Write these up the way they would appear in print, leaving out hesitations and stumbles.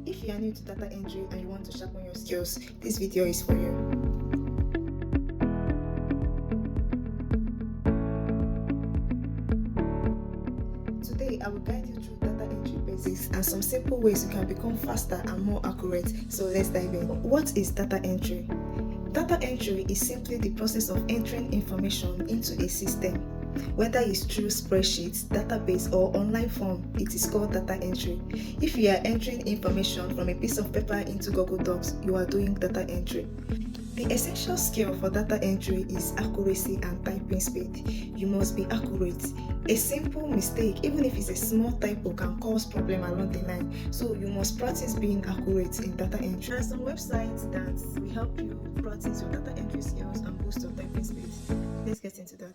If you are new to data entry and you want to sharpen your skills, this video is for you. Today, I will guide you through data entry basics and some simple ways you can become faster and more accurate. So let's dive in. What is data entry? Data entry is simply the process of entering information into a system. Whether it's through spreadsheets, database, or online form, it is called data entry. If you are entering information from a piece of paper into Google Docs, you are doing data entry. The essential skill for data entry is accuracy and typing speed. You must be accurate. A simple mistake, even if it's a small typo, can cause problem along the line. So you must practice being accurate in data entry. There are some websites that will help you practice your data entry skills and boost your typing speed. Let's get into that.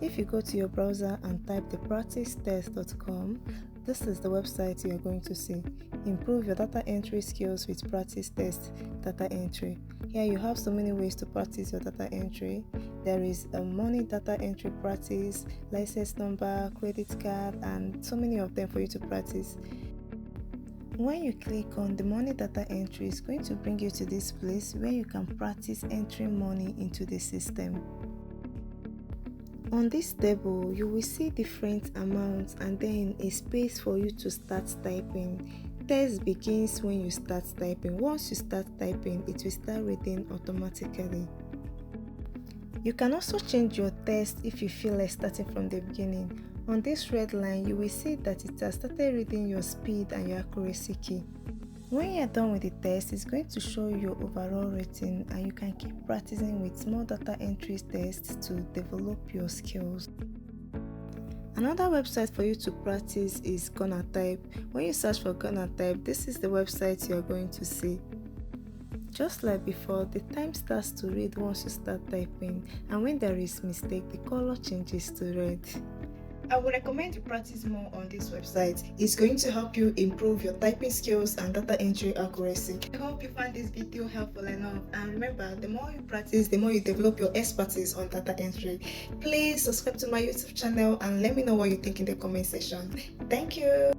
If you go to your browser and type thepracticetest.com, this is the website you are going to see. Improve your data entry skills with Practice Test Data Entry. Here you have so many ways to practice your data entry. There is a money data entry practice, license number, credit card, and so many of them for you to practice. When you click on the money data entry, it's going to bring you to this place where you can practice entering money into the system. On this table, you will see different amounts and then a space for you to start typing. Test begins when you start typing. Once you start typing, it will start reading automatically. You can also change your test if you feel like starting from the beginning. On this red line, you will see that it has started reading your speed and your accuracy key. When you are done with the test, it's going to show your overall rating and you can keep practicing with more data entry tests to develop your skills. Another website for you to practice is GonnaType. When you search for GonnaType, this is the website you are going to see. Just like before, the time starts to read once you start typing, and when there is mistake, the color changes to red. I would recommend you practice more on this website. It's going to help you improve your typing skills and data entry accuracy. I hope you find this video helpful enough, and remember, the more you practice, the more you develop your expertise on data entry. Please subscribe to my YouTube channel and let me know what you think in the comment section. Thank you.